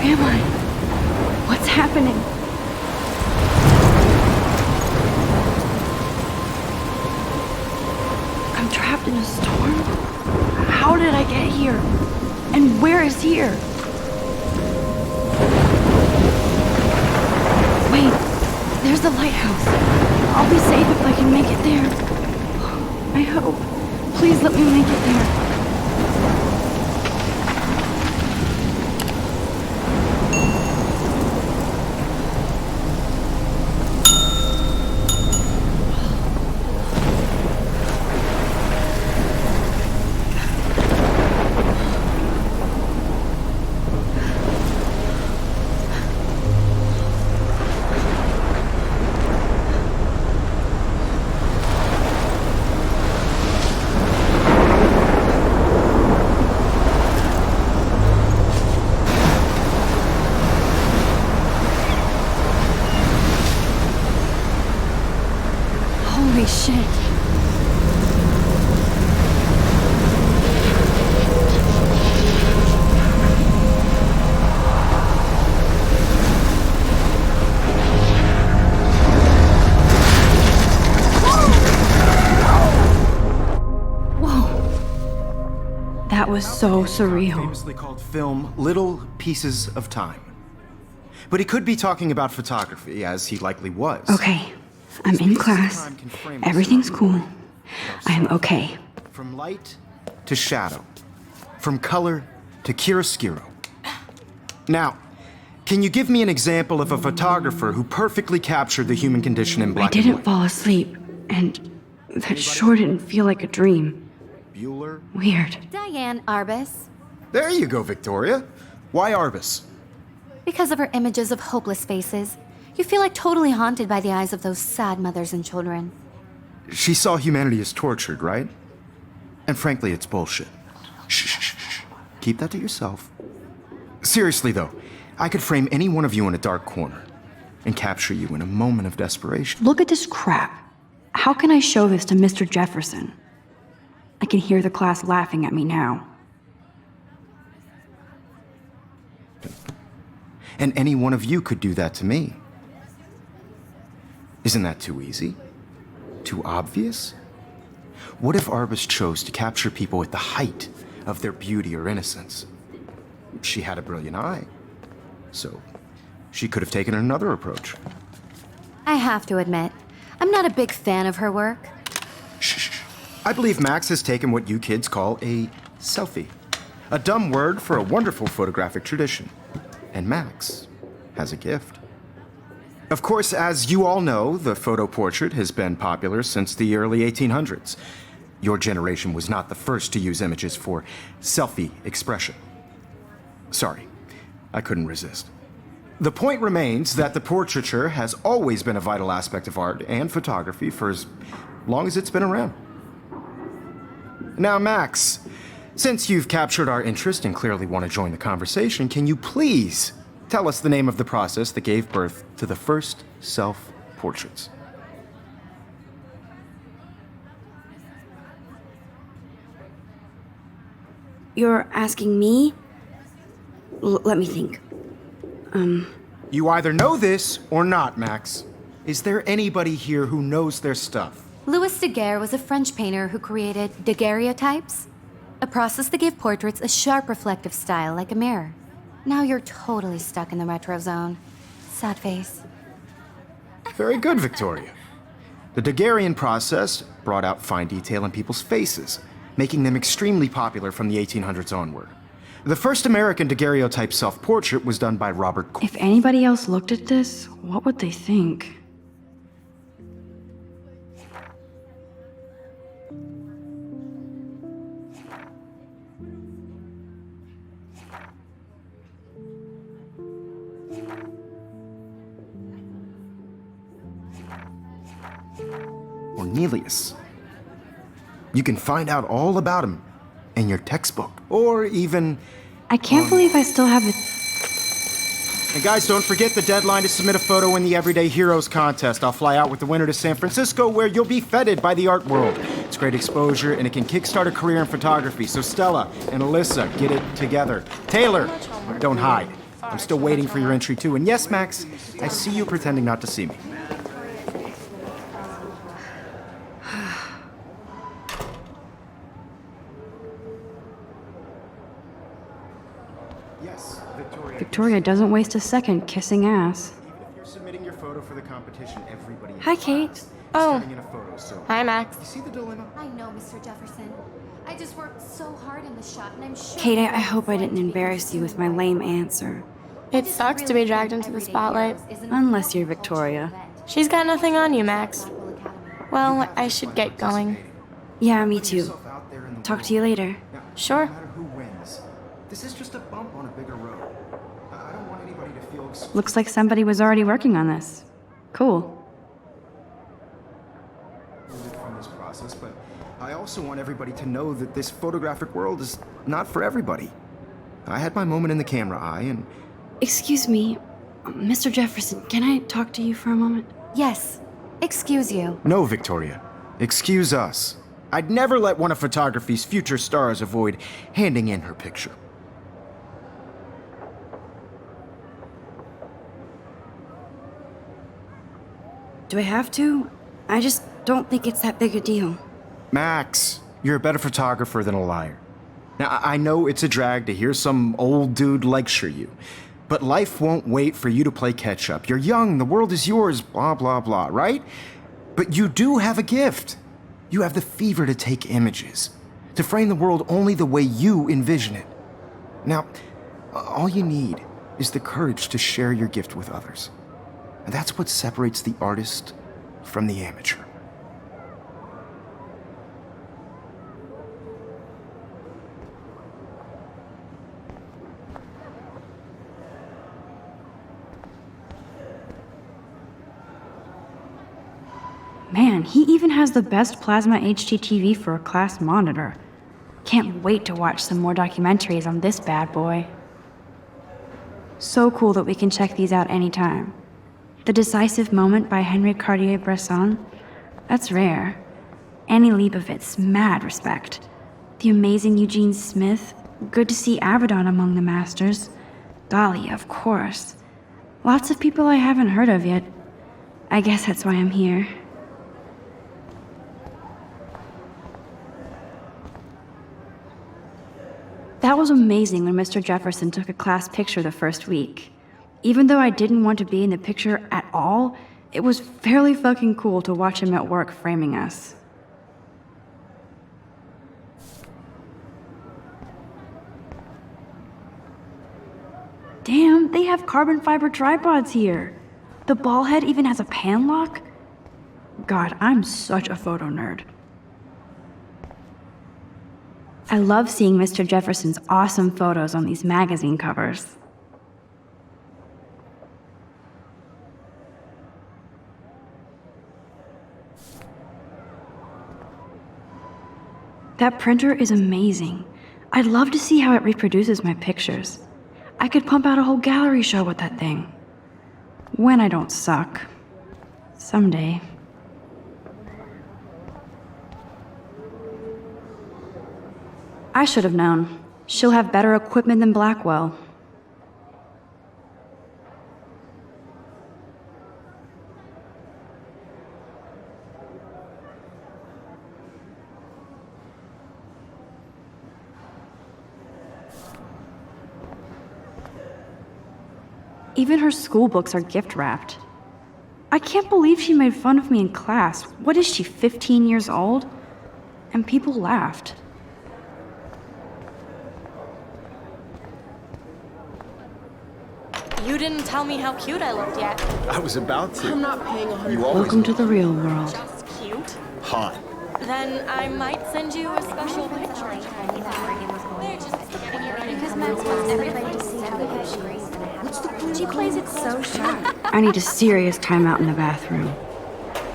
am I? What's happening? I'm trapped in a storm? How did I get here? And where is here? Wait, there's the lighthouse. I'll be safe if I can make it there. I hope. Please let me make it there. Holy shit. Whoa. That was so surreal. Famously called film Little Pieces of Time. But he could be talking about photography, as he likely was. Okay. I'm in class. Everything's cool. I'm okay. From light to shadow. From color to chiaroscuro. Now, can you give me an example of a photographer who perfectly captured the human condition in black and I white? didn't fall asleep, and that sure didn't feel like a dream. Bueller? Weird. Diane Arbus. There you go, Victoria. Why Arbus? Because of her images of hopeless faces, you feel like totally haunted by the eyes of those sad mothers and children. She saw humanity as tortured, right? And frankly, it's bullshit. Shh, shh, shh, shh. Keep that to yourself. Seriously, though, I could frame any one of you in a dark corner and capture you in a moment of desperation. Look at this crap. How can I show this to Mr. Jefferson? I can hear the class laughing at me now. And any one of you could do that to me. Isn't that too easy? Too obvious? What if Arbus chose to capture people at the height of their beauty or innocence? She had a brilliant eye, so she could have taken another approach. I have to admit, I'm not a big fan of her work. Shh. I believe Max has taken what you kids call a selfie. A dumb word for a wonderful photographic tradition. And Max has a gift. Of course, as you all know, the photo portrait has been popular since the early 1800s. Your generation was not the first to use images for selfie expression. Sorry, I couldn't resist. The point remains that the portraiture has always been a vital aspect of art and photography for as long as it's been around. Now, Max, since you've captured our interest and clearly want to join the conversation, can you please tell us the name of the process that gave birth to the first self-portraits? You're asking me? Let me think. You either know this or not, Max. Is there anybody here who knows their stuff? Louis Daguerre was a French painter who created daguerreotypes, a process that gave portraits a sharp reflective style like a mirror. Now you're totally stuck in the retro zone. Sad face. Very good, Victoria. The Daguerrean process brought out fine detail in people's faces, making them extremely popular from the 1800s onward. The first American daguerreotype self-portrait was done by Robert Kolom. If anybody else looked at this, what would they think? Cornelius. You can find out all about him in your textbook, or even... I can't believe I still have it. And guys, don't forget the deadline to submit a photo in the Everyday Heroes contest. I'll fly out with the winner to San Francisco, where you'll be feted by the art world. It's great exposure, and it can kickstart a career in photography. So Stella and Alyssa, get it together. Taylor, don't hide. I'm still waiting for your entry too. And yes, Max, I see you pretending not to see me. Yes, Victoria. Victoria doesn't waste a second kissing ass. Even if you're submitting your photo for the competition, everybody in Hi, the Kate. class is Oh. turning in a photo, so Hi, Max. you see the dilemma? I know, Mr. Jefferson. I just worked so hard in the shot, and I'm sure... Kate, I hope I didn't embarrass you with my lame answer. It sucks to be dragged into the spotlight. Unless you're Victoria. She's got nothing on you, Max. Well, I should get going. Yeah, me too. Talk to you later. Sure. No matter who wins, this is just a bump on a bigger road. I don't want anybody to feel excluded Looks like somebody was already working on this. Cool. from this process, but I also want everybody to know that this photographic world is not for everybody. I had my moment in the camera eye, and Excuse me, Mr. Jefferson, can I talk to you for a moment? Yes. Excuse you. no, Victoria. Excuse us. I'd never let one of photography's future stars avoid handing in her picture. Do I have to? I just don't think it's that big a deal. Max, you're a better photographer than a liar. Now, I know it's a drag to hear some old dude lecture you, but life won't wait for you to play catch up. You're young, the world is yours, blah, blah, blah, right? But you do have a gift. You have the fever to take images, to frame the world only the way you envision it. Now, all you need is the courage to share your gift with others. And that's what separates the artist from the amateur. Man, he even has the best plasma HDTV for a class monitor. Can't wait to watch some more documentaries on this bad boy. So cool that we can check these out anytime. The Decisive Moment by Henry Cartier-Bresson, that's rare. Annie Leibovitz, mad respect. The amazing Eugene Smith, good to see Avedon among the masters. Golly, of course. Lots of people I haven't heard of yet. I guess that's why I'm here. That was amazing when Mr. Jefferson took a class picture the first week. Even though I didn't want to be in the picture at all, it was fairly fucking cool to watch him at work framing us. Damn, they have carbon fiber tripods here. The ball head even has a pan lock? God, I'm such a photo nerd. I love seeing Mr. Jefferson's awesome photos on these magazine covers. That printer is amazing. I'd love to see how it reproduces my pictures. I could pump out a whole gallery show with that thing. When I don't suck. Someday. I should have known. She'll have better equipment than Blackwell. Even her school books are gift wrapped. I can't believe she made fun of me in class. What is she, 15 years old? And people laughed. You didn't tell me how cute I looked yet. I was about to. I'm not paying 100. You always Welcome to the real world. Just cute. hot. Then I might send you a special picture. Because Max wants everybody to see how good she is. She plays it so sharp. I need a serious timeout in the bathroom.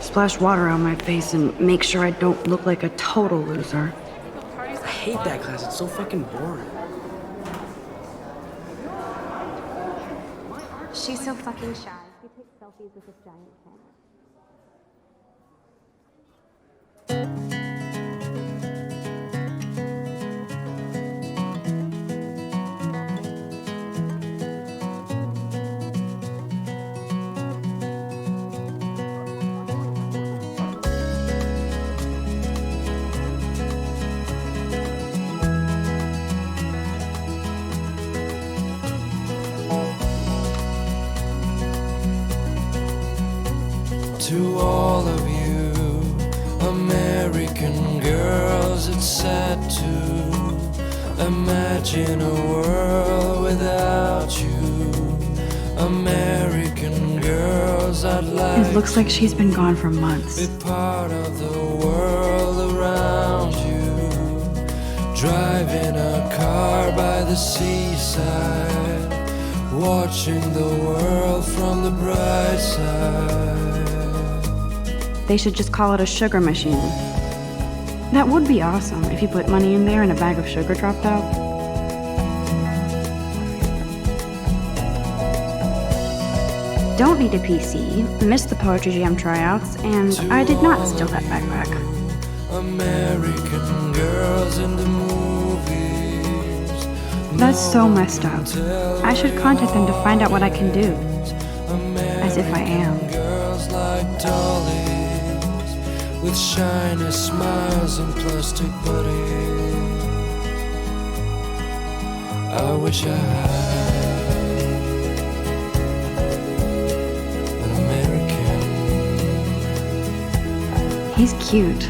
Splash water on my face and make sure I don't look like a total loser. I hate that class. It's so fucking boring. She's so fucking shy. She takes selfies with this giant camera. American girls, it's sad to imagine a world without you. American girls, I'd like It looks like she's been gone for months. to be part of the world around you. Driving a car by the seaside, watching the world from the bright side. They should just call it a sugar machine. That would be awesome if you put money in there and a bag of sugar dropped out. Don't need a PC, missed the Poetry Jam tryouts, and I did not steal that backpack. American girls in the movies. That's so messed up. I should contact them to find out what I can do. As if I am. Girls like dollies with shiny smiles and plastic bodies. I wish I had an American. He's cute.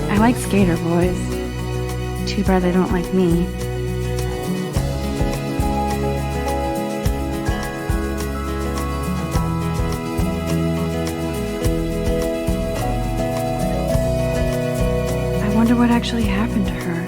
I like skater boys. Too bad they don't like me. I wonder what actually happened to her.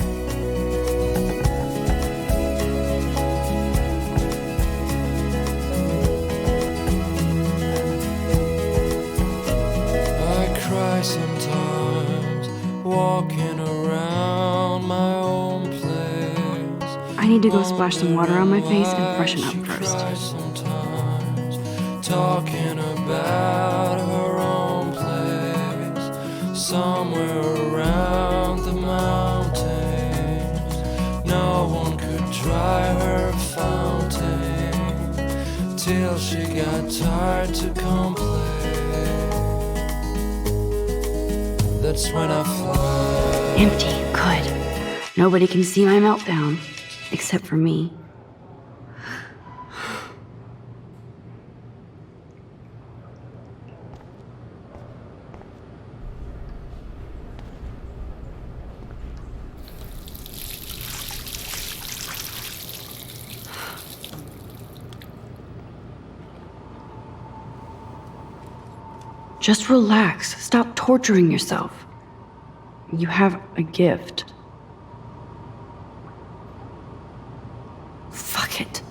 I cry sometimes walking around my own place. I need to go splash some water on my face and freshen up She first. cries sometimes talking about her own place somewhere around the mountains. No one could dry her fountain till she got tired to complain. That's when I fly. Empty. Good. Nobody can see my meltdown. Except for me. Just relax. Stop torturing yourself. You have a gift. Fuck it.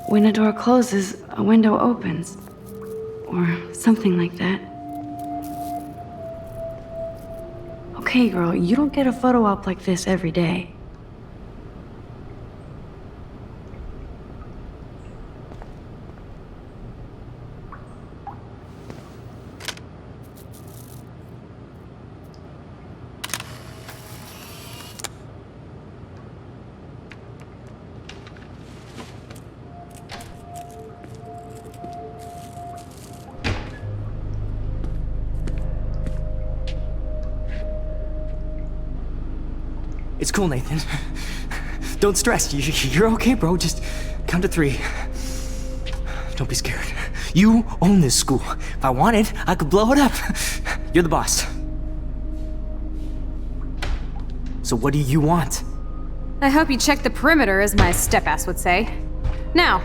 When a door closes, a window opens. Or something like that. Okay, girl, you don't get a photo op like this every day. It's cool, Nathan. Don't stress. You're okay, bro. Just count to 3. Don't be scared. You own this school. If I wanted, I could blow it up. You're the boss. So what do you want? I hope you checked the perimeter, as my step-ass would say. Now,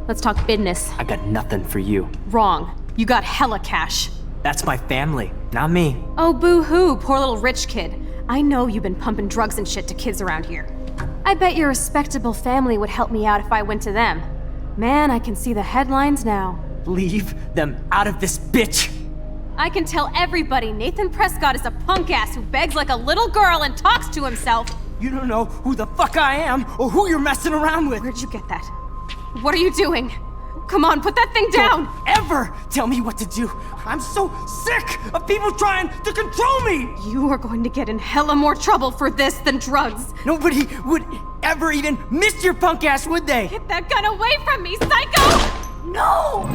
let's talk business. I got nothing for you. Wrong. You got hella cash. That's my family, not me. Oh, boo-hoo, poor little rich kid. I know you've been pumping drugs and shit to kids around here. I bet your respectable family would help me out if I went to them. Man, I can see the headlines now. Leave them out of this bitch! I can tell everybody Nathan Prescott is a punk ass who begs like a little girl and talks to himself. You don't know who the fuck I am or who you're messing around with. Where'd you get that? What are you doing? Come on, put that thing down! Don't ever tell me what to do. I'm so sick of people trying to control me. You are going to get in hella more trouble for this than drugs. Nobody would ever even miss your punk ass, would they? Get that gun away from me, psycho! No!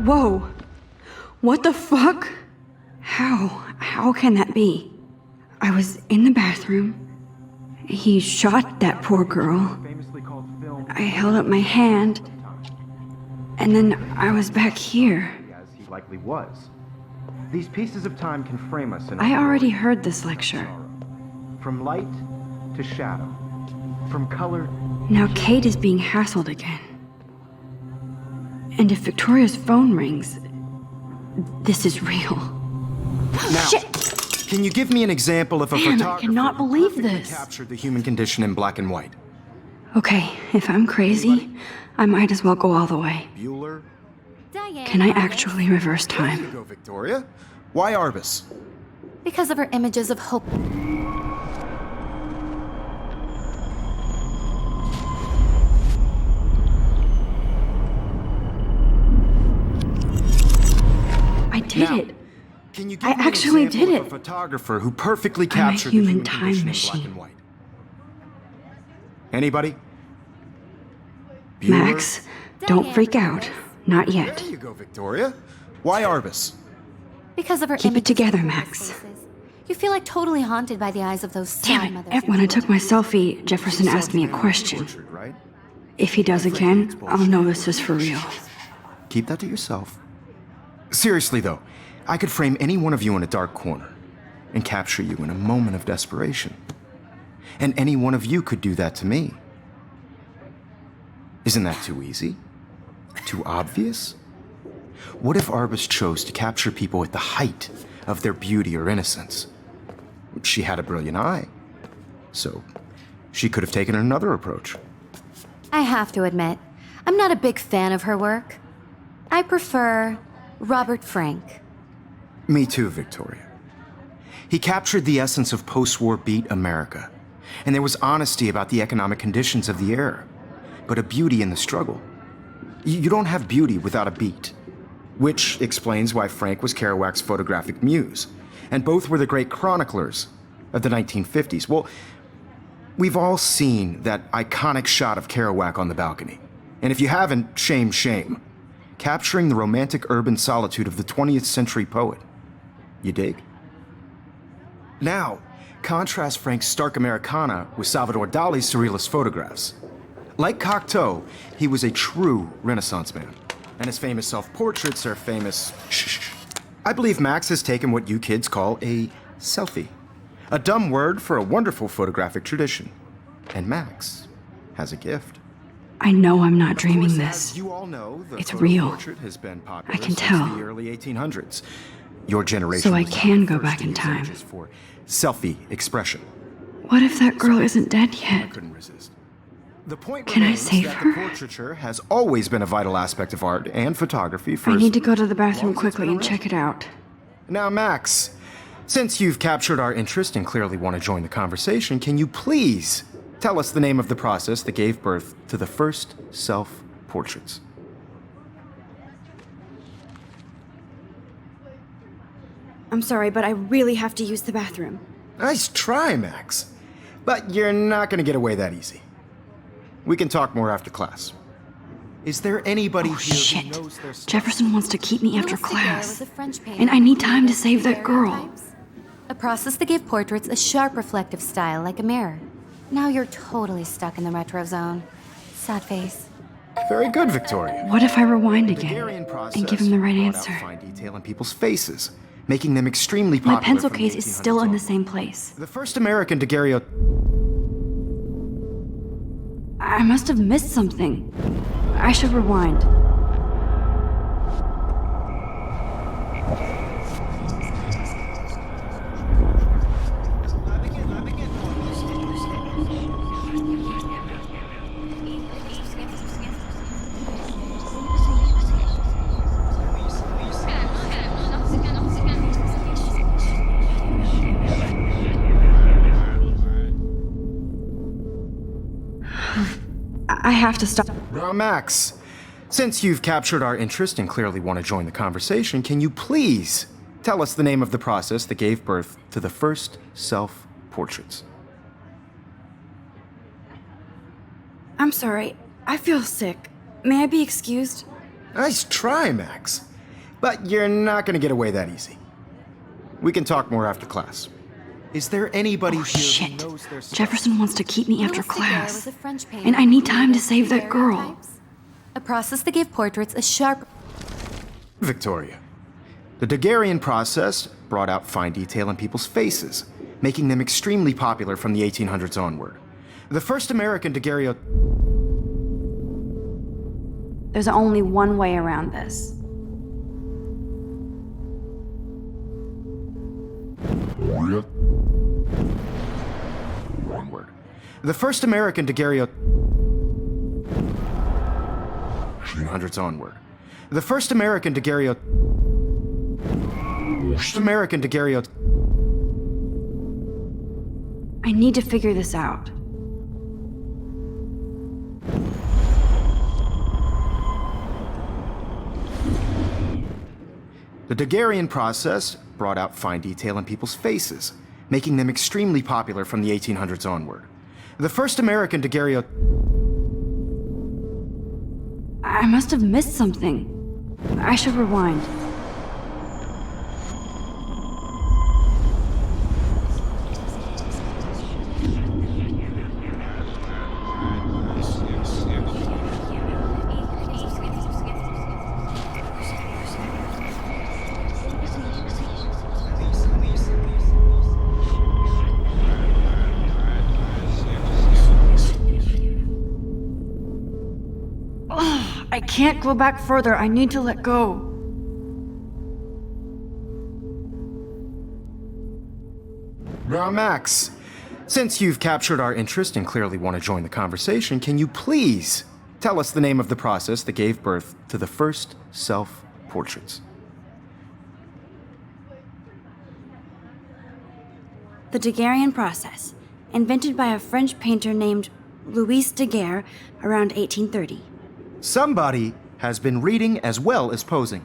Whoa. What the fuck? How can that be? I was in the bathroom. He shot that poor girl. I held up my hand. And then I was back here. As he likely was. These pieces of time can frame us in I already heard this lecture. From light to shadow. From color. Now Kate is being hassled again. And if Victoria's phone rings, this is real. Now, Shit! can you give me an example of a Damn, I photographer cannot who believe perfectly this. captured the human condition in black and white? Okay, if I'm crazy, I might as well go all the way. Bueller? Diane. Can I actually reverse There you time? go, Victoria. Why Arbus? Because of her images of hope. I did Now, it. Can you give I me an actually example did of it. a photographer who perfectly I'm a captured the human human time condition in black machine. and white? Anybody? Bueller? Max, don't freak out. Not yet. There you go, Victoria. Why Arbus? Because of her Keep it images together, of Max. faces. You feel like totally haunted by the eyes of those Damn sad it. mothers. When I took my selfie, Jefferson asked me a question. Portrait, right? If he does again, I'll know this is for real. Keep that to yourself. Seriously, though, I could frame any one of you in a dark corner and capture you in a moment of desperation. And any one of you could do that to me. Isn't that too easy? Too obvious? What if Arbus chose to capture people at the height of their beauty or innocence? She had a brilliant eye, so she could have taken another approach. I have to admit, I'm not a big fan of her work. I prefer Robert Frank. Me too, Victoria. He captured the essence of post-war beat America, and there was honesty about the economic conditions of the era, but a beauty in the struggle. You don't have beauty without a beat, which explains why Frank was Kerouac's photographic muse, and both were the great chroniclers of the 1950s. Well, we've all seen that iconic shot of Kerouac on the balcony, and if you haven't, shame, shame. Capturing the romantic urban solitude of the 20th century poet. You dig? Now, contrast Frank's stark Americana with Salvador Dali's surrealist photographs. Like Cocteau, he was a true Renaissance man, and his famous self-portraits are famous. Shh. I believe Max has taken what you kids call a selfie, a dumb word for a wonderful photographic tradition. And Max has a gift. I know I'm not Of dreaming course, this. as you all know, the It's photo real. portrait has been popular I can since tell. the early 1800s. Your generation So I was not can the go first back to in use time. images for selfie expression. What if that girl isn't dead I yet? couldn't resist. The point Can I remains save that her? the portraiture has always been a vital aspect of art and photography for I as need to go to the bathroom long as it's quickly been and check it out. Now, Max, since you've captured our interest and clearly want to join the conversation, can you please tell us the name of the process that gave birth to the first self-portraits? I'm sorry, but I really have to use the bathroom. Nice try, Max. But you're not going to get away that easy. We can talk more after class. Is there anybody Oh, here shit. who knows their stuff? Jefferson wants to keep me after Louis Daguerre class. was a French painter And I need who time to created save that girl. daguerreotypes, a process that gave portraits a sharp reflective style like a mirror. Now you're totally stuck in the retro zone. Sad face. Very good, Victoria. What if I rewind The again Daguerrean process and give him the right brought out answer? fine detail in people's faces, making them extremely popular. My pencil from case the is still in the 1800s same on. place. The first American daguerreotype. I must have missed something. I should rewind. I have to stop. Now, Max, since you've captured our interest and clearly want to join the conversation, can you please tell us the name of the process that gave birth to the first self-portraits? I'm sorry. I feel sick. May I be excused? Nice try, Max. But you're not going to get away that easy. We can talk more after class. Is there anybody Oh, here shit. who knows their stuff? Jefferson wants to keep me after Louis Daguerre class. was a French painter And I need who time to created save that girl. daguerreotypes, a process that gave portraits a sharp. Victoria. The Daguerrean process brought out fine detail in people's faces, making them extremely popular from the 1800s onward. The first American daguerreotype. There's only one way around this. One word. The first American daguerreotype. 1800s onward. The first American daguerreotype. I need to figure this out. The Daguerrean process brought out fine detail in people's faces, making them extremely popular from the 1800s onward. The first American daguerreotype. I must have missed something. I should rewind. I can't go back further. I need to let go. Now, Max, since you've captured our interest and clearly want to join the conversation, can you please tell us the name of the process that gave birth to the first self-portraits? The Daguerrean process, invented by a French painter named Louis Daguerre around 1830. Somebody has been reading as well as posing.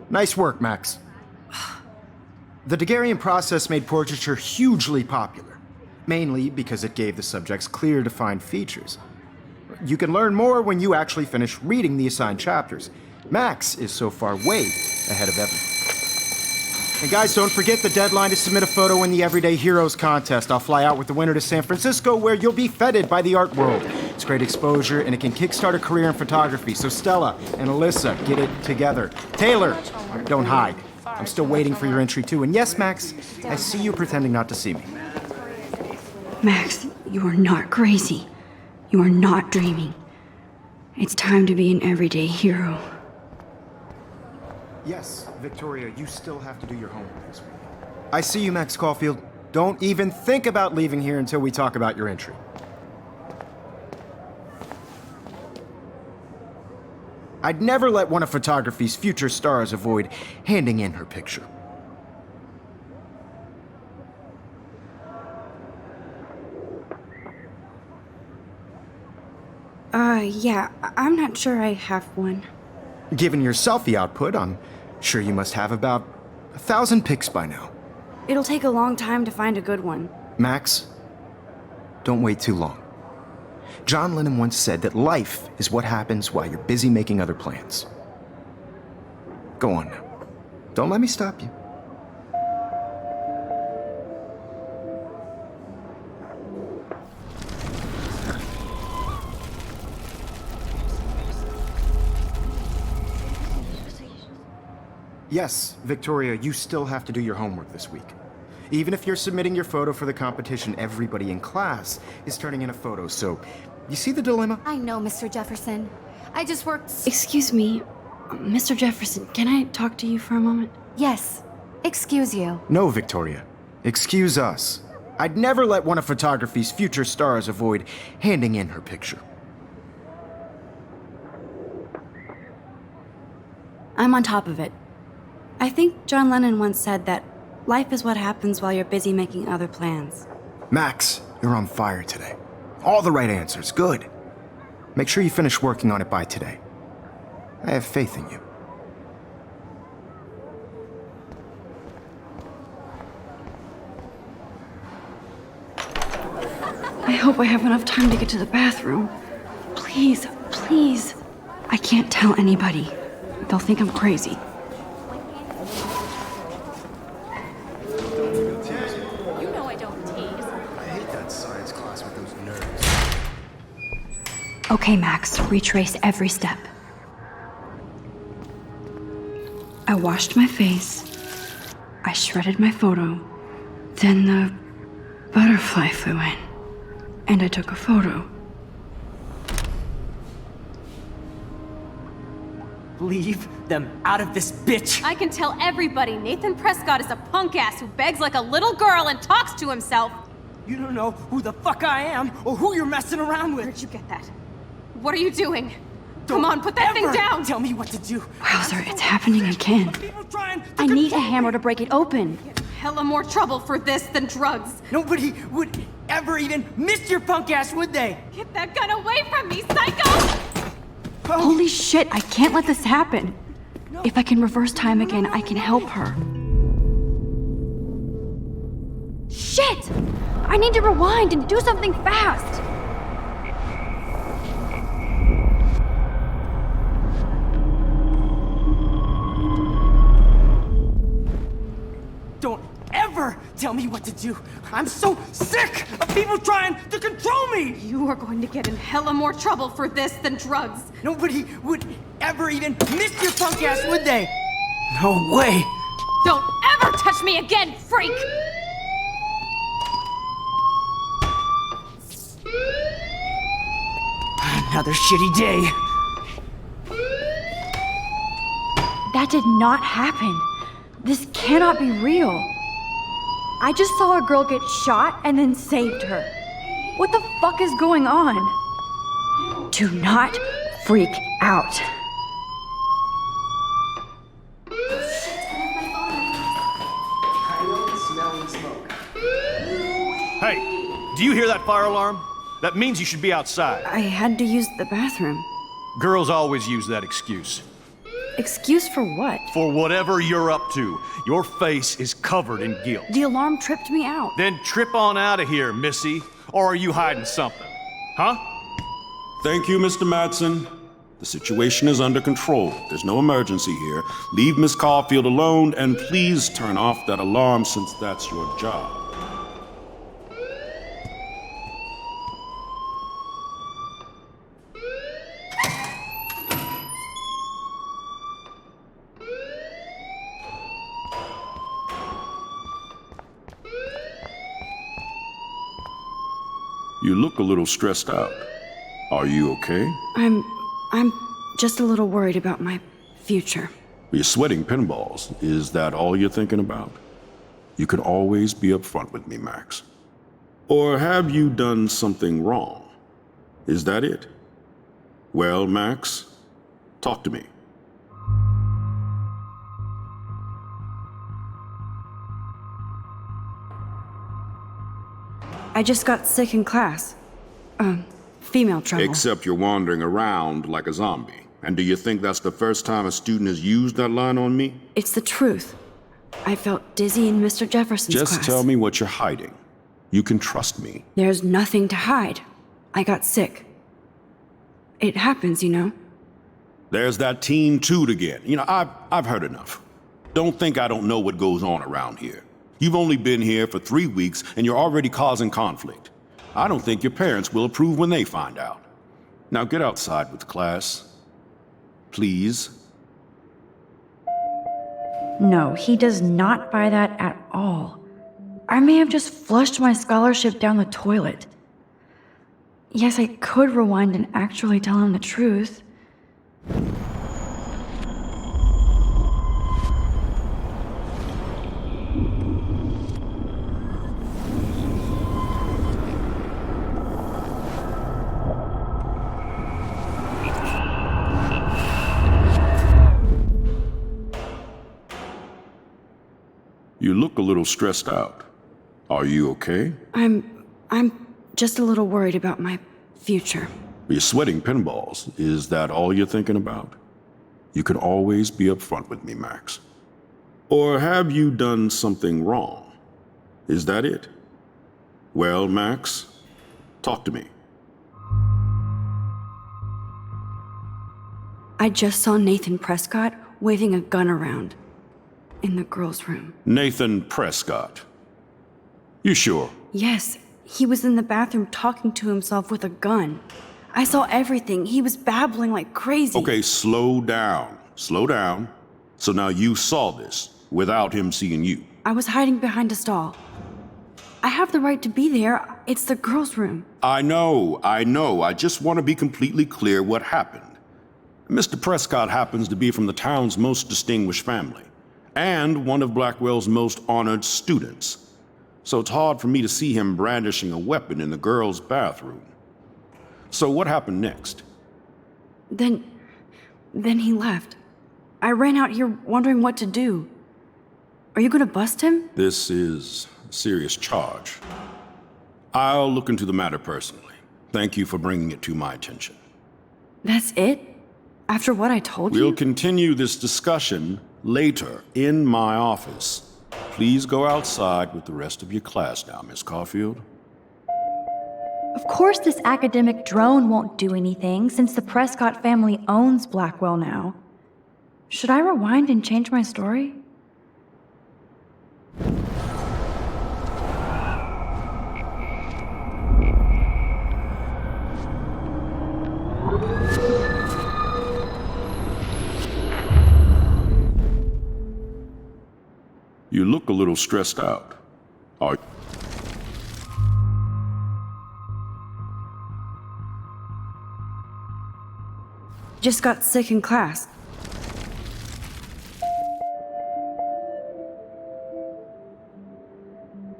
Nice work, Max. The Daguerrean process made portraiture hugely popular, mainly because it gave the subjects clear, defined features. You can learn more when you actually finish reading the assigned chapters. Max is so far way ahead of everyone. And guys, don't forget the deadline to submit a photo in the Everyday Heroes contest. I'll fly out with the winner to San Francisco, where you'll be feted by the art world. It's great exposure, and it can kickstart a career in photography. So Stella and Alyssa, get it together. Taylor, don't hide. I'm still waiting for your entry too. And yes, Max, I see you pretending not to see me. Max, you are not crazy. You are not dreaming. It's time to be an everyday hero. Yes, Victoria, you still have to do your homework this week. I see you, Max Caulfield. Don't even think about leaving here until we talk about your entry. I'd never let one of photography's future stars avoid handing in her picture. Yeah, I'm not sure I have one. Given your selfie output, I'm sure you must have about 1,000 pics by now. It'll take a long time to find a good one. Max, don't wait too long. John Lennon once said that life is what happens while you're busy making other plans. Go on now. Don't let me stop you. Yes, Victoria, you still have to do your homework this week. Even if you're submitting your photo for the competition, everybody in class is turning in a photo, so you see the dilemma? I know, Mr. Jefferson. I just worked. Excuse me, Mr. Jefferson, can I talk to you for a moment? Yes. Excuse you. No, Victoria. Excuse us. I'd never let one of photography's future stars avoid handing in her picture. I'm on top of it. I think John Lennon once said that life is what happens while you're busy making other plans. Max, you're on fire today. All the right answers, good. Make sure you finish working on it by today. I have faith in you. I hope I have enough time to get to the bathroom. Please, please. I can't tell anybody. They'll think I'm crazy. Okay, Max, retrace every step. I washed my face. I shredded my photo. Then the butterfly flew in. And I took a photo. Leave them out of this bitch! I can tell everybody Nathan Prescott is a punk ass who begs like a little girl and talks to himself. You don't know who the fuck I am or who you're messing around with. Where'd you get that? What are you doing? Come on, put that thing down! Tell me what to do. Wowzer, it's happening again. People trying to I need a control me. hammer to break it open. Hella more trouble for this than drugs. Nobody would ever even miss your punk ass, would they? Get that gun away from me, psycho! Holy shit, I can't let this happen. If I can reverse time again, I can help her. Shit! I need to rewind and do something fast. Don't ever tell me what to do. I'm so sick of people trying to control me. You are going to get in hella more trouble for this than drugs. Nobody would ever even miss your punk ass, would they? No way. Don't ever touch me again, freak! Another shitty day. That did not happen. This cannot be real. I just saw a girl get shot and then saved her. What the fuck is going on? Do not freak out. Hey, do you hear that fire alarm? That means you should be outside. I had to use the bathroom. Girls always use that excuse. Excuse for what? For whatever you're up to, your face is covered in guilt. The alarm tripped me out. Then trip on out of here, Missy. Or are you hiding something? Huh? Thank you, Mr. Madsen. The situation is under control. There's no emergency here. Leave Miss Caulfield alone, and please turn off that alarm since that's your job. You look a little stressed out. Are you okay? I'm just a little worried about my future. You're sweating pinballs. Is that all you're thinking about? You can always be upfront with me, Max. Or have you done something wrong? Is that it? Well, Max, talk to me. I just got sick in class. Female trouble. Except you're wandering around like a zombie. And do you think that's the first time a student has used that line on me? It's the truth. I felt dizzy in Mr. Jefferson's class. Just tell me what you're hiding. You can trust me. There's nothing to hide. I got sick. It happens, you know. There's that teen toot again. You know, I've heard enough. Don't think I don't know what goes on around here. You've only been here for 3 weeks and you're already causing conflict. I don't think your parents will approve when they find out. Now get outside with class. Please. No, he does not buy that at all. I may have just flushed my scholarship down the toilet. Yes, I could rewind and actually tell him the truth. You look a little stressed out. Are you okay? I'm just a little worried about my future. You're sweating pinballs. Is that all you're thinking about? You can always be upfront with me, Max. Or have you done something wrong? Is that it? Well, Max, talk to me. I just saw Nathan Prescott waving a gun around in the girls' room. Nathan Prescott. You sure? Yes, he was in the bathroom talking to himself with a gun. I saw everything. He was babbling like crazy. Okay, slow down. Slow down. So now you saw this without him seeing you. I was hiding behind a stall. I have the right to be there. It's the girls' room. I know. I just want to be completely clear what happened. Mr. Prescott happens to be from the town's most distinguished family, and one of Blackwell's most honored students. So it's hard for me to see him brandishing a weapon in the girls' bathroom. So what happened next? Then he left. I ran out here wondering what to do. Are you gonna bust him? This is a serious charge. I'll look into the matter personally. Thank you for bringing it to my attention. That's it? After what I told you? We'll continue this discussion later in my office. Please go outside with the rest of your class now, Miss Caulfield. Of course this academic drone won't do anything since the Prescott family owns Blackwell now. Should I rewind and change my story? You look a little stressed out. Are Just got sick in class.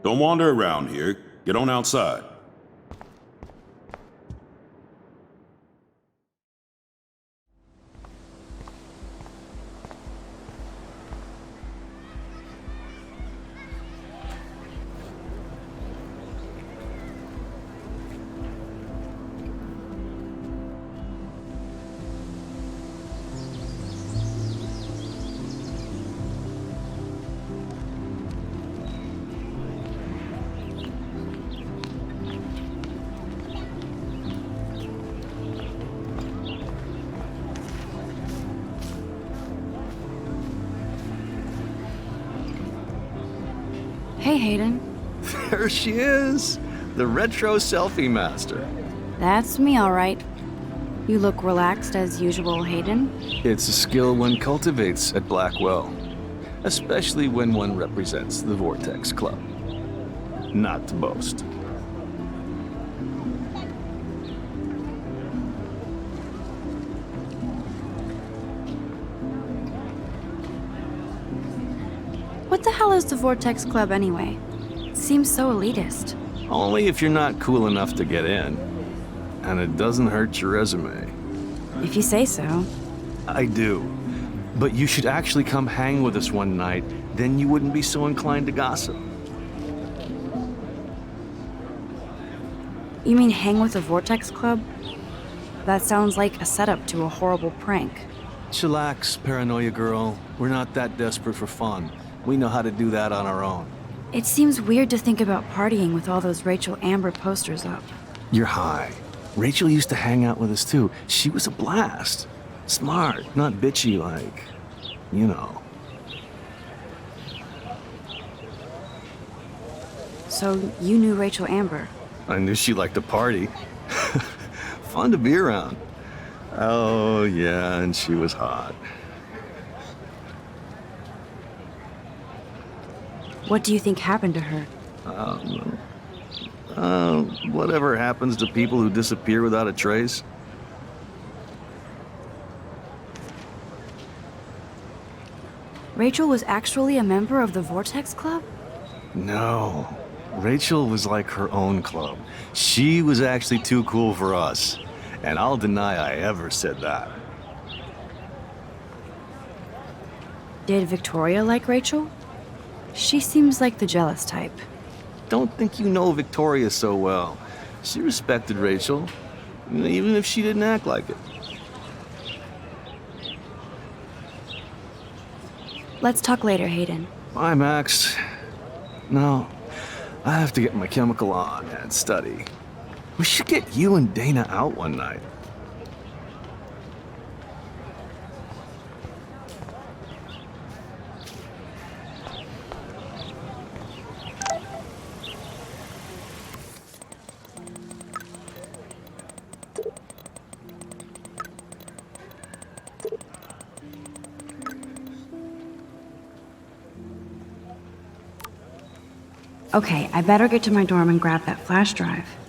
Don't wander around here. Get on outside. Hey, Hayden. There she is, the retro selfie master. That's me, all right. You look relaxed as usual, Hayden. It's a skill one cultivates at Blackwell, especially when one represents the Vortex Club. Not to boast. What the hell is the Vortex Club anyway? It seems so elitist. Only if you're not cool enough to get in. And it doesn't hurt your resume. If you say so. I do. But you should actually come hang with us one night, then you wouldn't be so inclined to gossip. You mean hang with the Vortex Club? That sounds like a setup to a horrible prank. Chillax, paranoia girl. We're not that desperate for fun. We know how to do that on our own. It seems weird to think about partying with all those Rachel Amber posters up. You're high. Rachel used to hang out with us too. She was a blast. Smart, not bitchy like, you know. So you knew Rachel Amber? I knew she liked to party. Fun to be around. Oh yeah, and she was hot. What do you think happened to her? Whatever happens to people who disappear without a trace. Rachel was actually a member of the Vortex Club? No. Rachel was like her own club. She was actually too cool for us. And I'll deny I ever said that. Did Victoria like Rachel? She seems like the jealous type. Don't think you know Victoria so well. She respected Rachel, even if she didn't act like it. Let's talk later, Hayden. Bye, Max. No, I have to get my chemical on and study. We should get you and Dana out one night. Okay, I better get to my dorm and grab that flash drive.